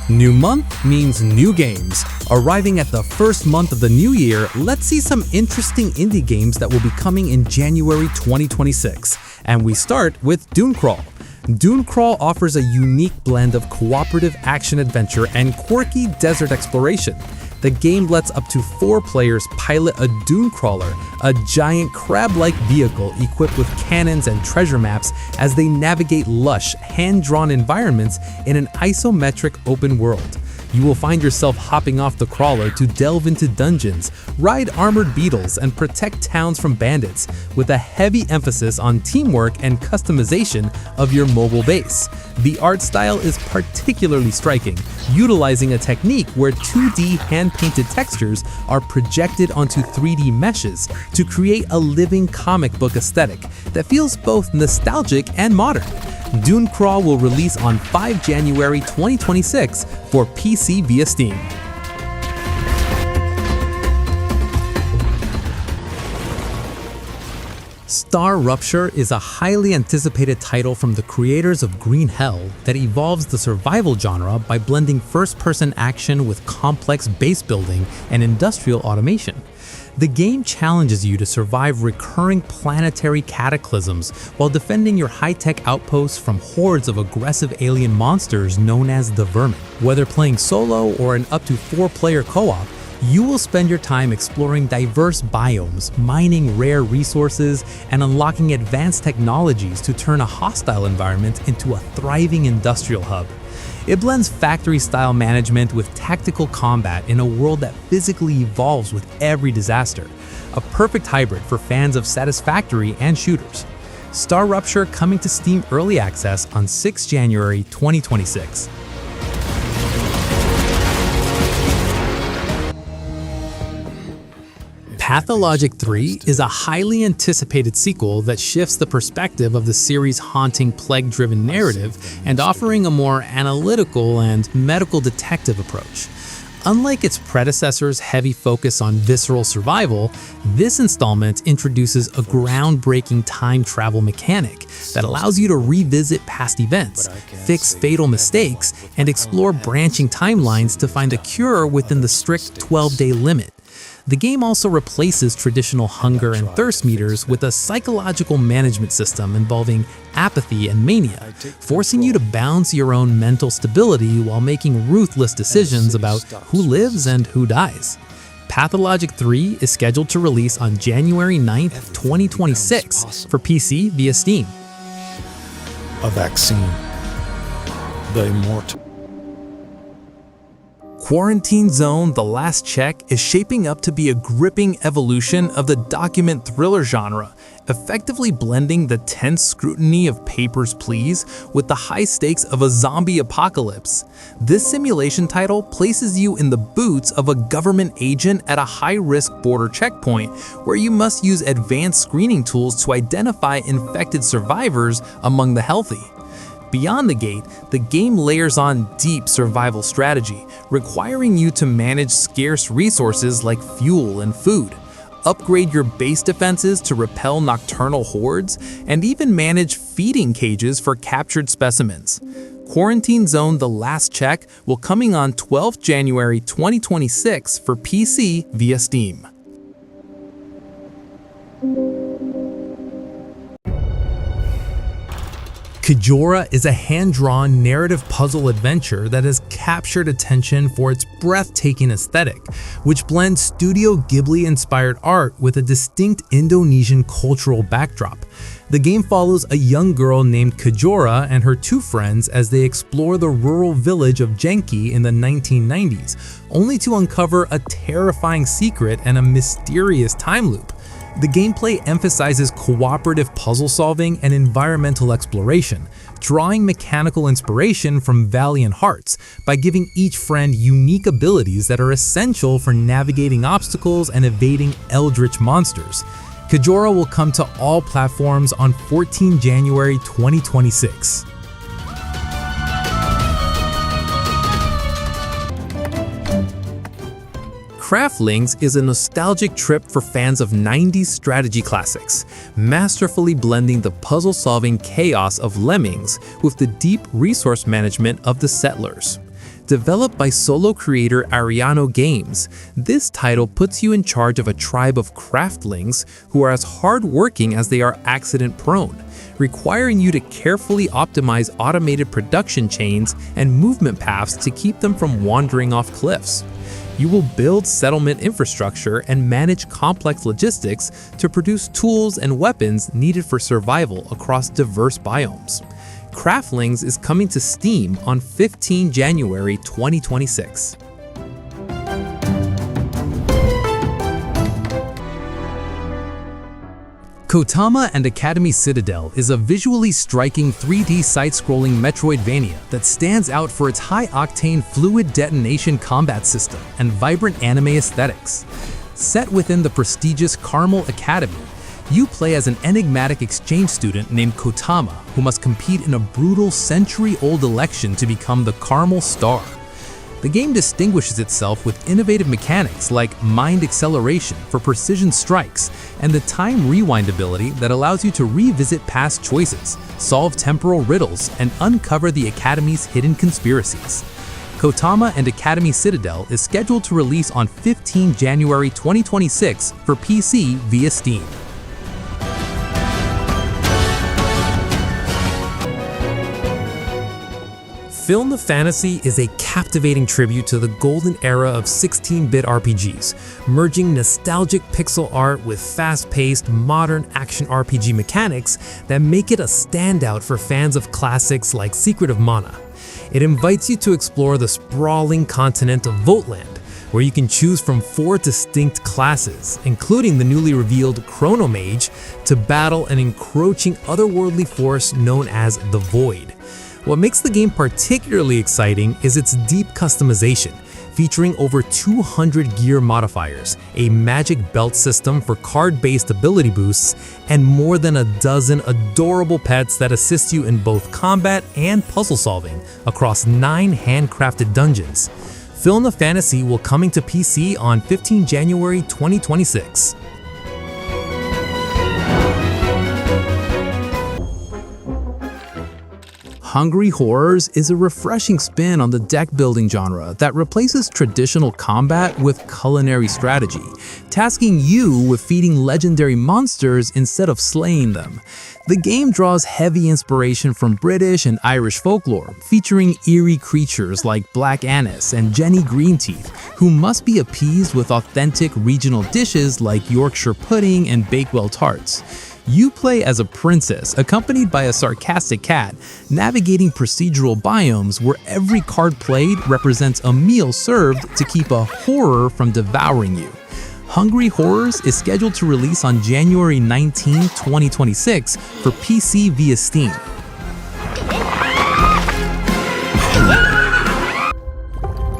New month means new games. Arriving at the first month of the new year, let's see some interesting indie games that will be coming in January 2026. And we start with DuneCrawl. DuneCrawl offers a unique blend of cooperative action-adventure and quirky desert exploration. The game lets up to 4 players pilot a dune crawler, a giant crab-like vehicle equipped with cannons and treasure maps as they navigate lush, hand-drawn environments in an isometric open world. You will find yourself hopping off the crawler to delve into dungeons, ride armored beetles, and protect towns from bandits, with a heavy emphasis on teamwork and customization of your mobile base. The art style is particularly striking, utilizing a technique where 2D hand-painted textures are projected onto 3D meshes to create a living comic book aesthetic that feels both nostalgic and modern. DuneCrawl will release on 5 January 2026 for PC via Steam. StarRapture is a highly anticipated title from the creators of Green Hell that evolves the survival genre by blending first-person action with complex base building and industrial automation. The game challenges you to survive recurring planetary cataclysms while defending your high-tech outposts from hordes of aggressive alien monsters known as the Vermin. Whether playing solo or an up to 4-player co-op, you will spend your time exploring diverse biomes, mining rare resources, and unlocking advanced technologies to turn a hostile environment into a thriving industrial hub. It blends factory-style management with tactical combat in a world that physically evolves with every disaster, a perfect hybrid for fans of Satisfactory and shooters. StarRapture coming to Steam Early Access on 6 January 2026. Pathologic 3 is a highly anticipated sequel that shifts the perspective of the series' haunting plague-driven narrative and offering a more analytical and medical detective approach. Unlike its predecessor's heavy focus on visceral survival, this installment introduces a groundbreaking time travel mechanic that allows you to revisit past events, fix fatal mistakes, and explore branching timelines to find a cure within the strict 12-day limit. The game also replaces traditional hunger and thirst meters with a psychological management system involving apathy and mania, forcing you to balance your own mental stability while making ruthless decisions about who lives and who dies. Pathologic 3 is scheduled to release on January 9th, 2026 for PC via Steam. A vaccine. The immortal. Quarantine Zone: The Last Check is shaping up to be a gripping evolution of the document thriller genre, effectively blending the tense scrutiny of Papers, Please with the high stakes of a zombie apocalypse. This simulation title places you in the boots of a government agent at a high-risk border checkpoint, where you must use advanced screening tools to identify infected survivors among the healthy. Beyond the gate, the game layers on deep survival strategy, requiring you to manage scarce resources like fuel and food, upgrade your base defenses to repel nocturnal hordes, and even manage feeding cages for captured specimens. Quarantine Zone: The Last Check will coming on 12th January 2026 for PC via Steam. Kejora is a hand-drawn narrative puzzle adventure that has captured attention for its breathtaking aesthetic, which blends Studio Ghibli-inspired art with a distinct Indonesian cultural backdrop. The game follows a young girl named Kejora and her 2 friends as they explore the rural village of Genki in the 1990s, only to uncover a terrifying secret and a mysterious time loop. The gameplay emphasizes cooperative puzzle solving and environmental exploration, drawing mechanical inspiration from Valiant Hearts by giving each friend unique abilities that are essential for navigating obstacles and evading eldritch monsters. Kejora will come to all platforms on 14 January 2026. Craftlings is a nostalgic trip for fans of 90s strategy classics, masterfully blending the puzzle-solving chaos of Lemmings with the deep resource management of the Settlers. Developed by solo creator Ariano Games, this title puts you in charge of a tribe of craftlings who are as hard-working as they are accident-prone, requiring you to carefully optimize automated production chains and movement paths to keep them from wandering off cliffs. You will build settlement infrastructure and manage complex logistics to produce tools and weapons needed for survival across diverse biomes. Craftlings is coming to Steam on 15 January 2026. Kotama and Academy Citadel is a visually striking 3D side-scrolling Metroidvania that stands out for its high-octane fluid detonation combat system and vibrant anime aesthetics. Set within the prestigious Carmel Academy, you play as an enigmatic exchange student named Kotama who must compete in a brutal century-old election to become the Carmel Star. The game distinguishes itself with innovative mechanics like mind acceleration for precision strikes and the time rewind ability that allows you to revisit past choices, solve temporal riddles, and uncover the Academy's hidden conspiracies. Kotama and Academy Citadel is scheduled to release on 15 January 2026 for PC via Steam. Philna Fantasy is a captivating tribute to the golden era of 16-bit RPGs, merging nostalgic pixel art with fast-paced, modern action RPG mechanics that make it a standout for fans of classics like Secret of Mana. It invites you to explore the sprawling continent of Votland, where you can choose from 4 distinct classes, including the newly revealed Chronomage, to battle an encroaching otherworldly force known as the Void. What makes the game particularly exciting is its deep customization, featuring over 200 gear modifiers, a magic belt system for card-based ability boosts, and more than a dozen adorable pets that assist you in both combat and puzzle solving across 9 handcrafted dungeons. Philna Fantasy will coming to PC on 15 January 2026. Hungry Horrors is a refreshing spin on the deck-building genre that replaces traditional combat with culinary strategy, tasking you with feeding legendary monsters instead of slaying them. The game draws heavy inspiration from British and Irish folklore, featuring eerie creatures like Black Annis and Jenny Greenteeth, who must be appeased with authentic regional dishes like Yorkshire pudding and Bakewell tarts. You play as a princess, accompanied by a sarcastic cat, navigating procedural biomes where every card played represents a meal served to keep a horror from devouring you. Hungry Horrors is scheduled to release on January 19, 2026 for PC via Steam.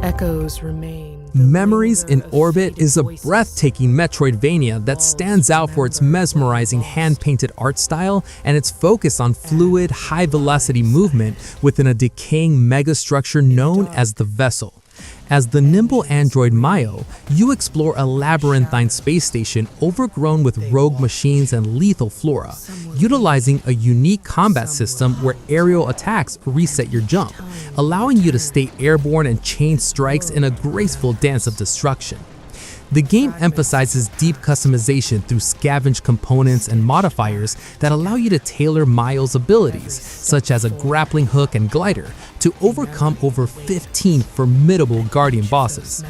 Echoes remain. Memories in Orbit is a breathtaking Metroidvania that stands out for its mesmerizing hand-painted art style and its focus on fluid, high-velocity movement within a decaying megastructure known as the Vessel. As the nimble android Mayo, you explore a labyrinthine space station overgrown with rogue machines and lethal flora, utilizing a unique combat system where aerial attacks reset your jump, allowing you to stay airborne and chain strikes in a graceful dance of destruction. The game emphasizes deep customization through scavenged components and modifiers that allow you to tailor Mayo's abilities, such as a grappling hook and glider, to overcome over 15 formidable Guardian bosses.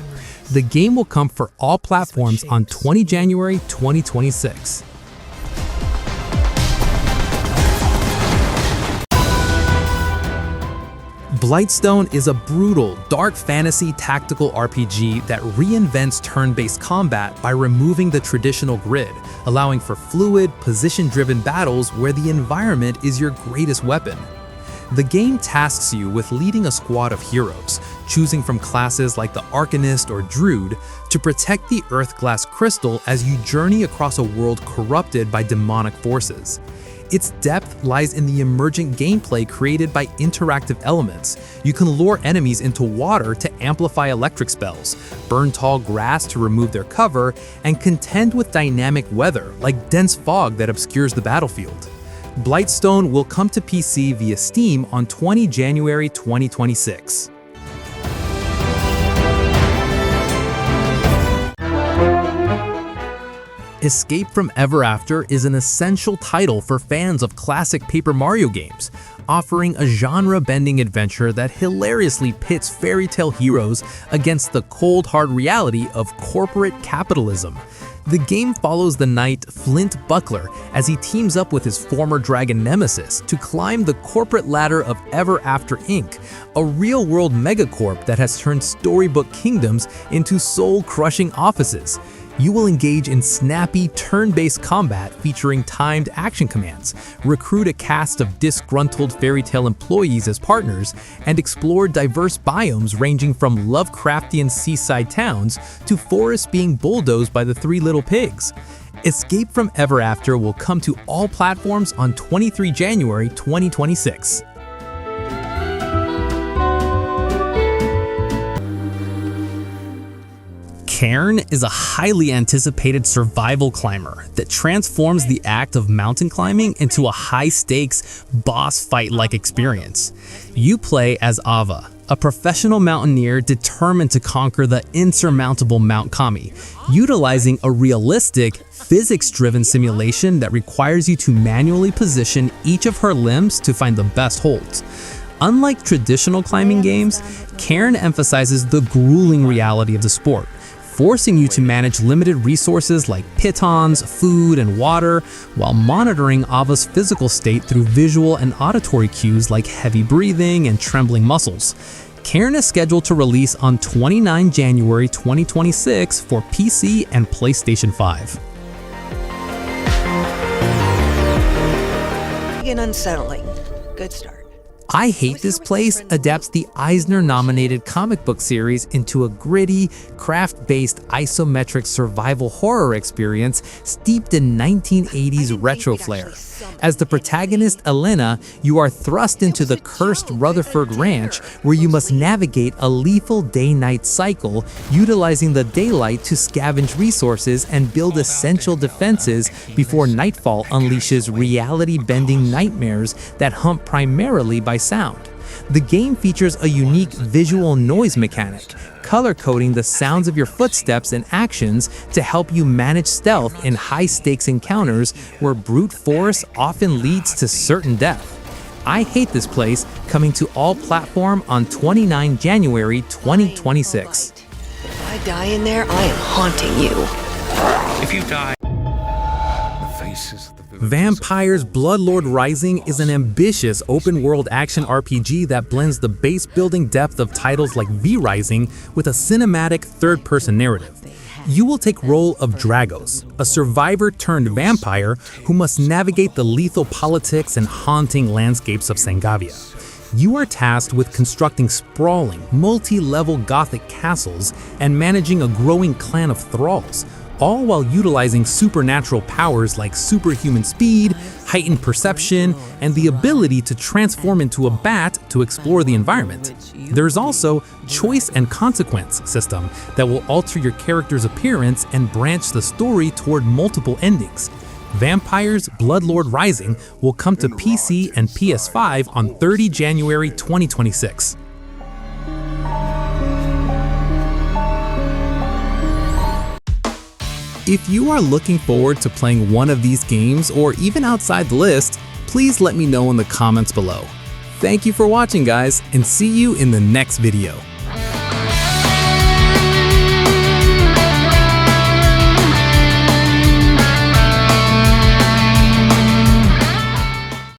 The game will come for all platforms on 20 January 2026. Blightstone is a brutal, dark fantasy tactical RPG that reinvents turn-based combat by removing the traditional grid, allowing for fluid, position-driven battles where the environment is your greatest weapon. The game tasks you with leading a squad of heroes, choosing from classes like the Arcanist or Druid, to protect the Earthglass Crystal as you journey across a world corrupted by demonic forces. Its depth lies in the emergent gameplay created by interactive elements. You can lure enemies into water to amplify electric spells, burn tall grass to remove their cover, and contend with dynamic weather like dense fog that obscures the battlefield. Blightstone will come to PC via Steam on 20 January 2026. Escape from Ever After is an essential title for fans of classic Paper Mario games, offering a genre-bending adventure that hilariously pits fairy tale heroes against the cold, hard reality of corporate capitalism. The game follows the knight Flint Buckler as he teams up with his former dragon nemesis to climb the corporate ladder of Ever After Inc., a real-world megacorp that has turned storybook kingdoms into soul-crushing offices. You will engage in snappy, turn-based combat featuring timed action commands, recruit a cast of disgruntled fairy tale employees as partners, and explore diverse biomes ranging from Lovecraftian seaside towns to forests being bulldozed by the Three Little Pigs. Escape from Ever After will come to all platforms on 23 January 2026. Cairn is a highly anticipated survival climber that transforms the act of mountain climbing into a high-stakes, boss fight-like experience. You play as Ava, a professional mountaineer determined to conquer the insurmountable Mount Kami, utilizing a realistic, physics-driven simulation that requires you to manually position each of her limbs to find the best holds. Unlike traditional climbing games, Cairn emphasizes the grueling reality of the sport, forcing you to manage limited resources like pitons, food, and water, while monitoring Ava's physical state through visual and auditory cues like heavy breathing and trembling muscles. Cairn is scheduled to release on 29 January 2026 for PC and PlayStation 5. Again, unsettling. Good start. I Hate This Place adapts the Eisner-nominated comic book series into a gritty, craft-based isometric survival horror experience steeped in 1980s retro flair. As the protagonist Elena, you are thrust into the cursed Rutherford Ranch, where you must navigate a lethal day-night cycle, utilizing the daylight to scavenge resources and build essential defenses before nightfall unleashes reality-bending nightmares that hunt primarily by sound. The game features a unique visual noise mechanic, color-coding the sounds of your footsteps and actions to help you manage stealth in high-stakes encounters where brute force often leads to certain death. I Hate This Place, coming to all platform on 29 January 2026. If I die in there, I am haunting you. If you die, Vampire's Bloodlord Rising is an ambitious open-world action RPG that blends the base-building depth of titles like V-Rising with a cinematic third-person narrative. You will take role of Dragos, a survivor-turned-vampire who must navigate the lethal politics and haunting landscapes of Sangavia. You are tasked with constructing sprawling, multi-level Gothic castles and managing a growing clan of thralls, all while utilizing supernatural powers like superhuman speed, heightened perception, and the ability to transform into a bat to explore the environment. There's also choice and consequence system that will alter your character's appearance and branch the story toward multiple endings. Vampire's Bloodlord Rising will come to PC and PS5 on 30 January 2026. If you are looking forward to playing one of these games or even outside the list, please let me know in the comments below. Thank you for watching, guys, and see you in the next video.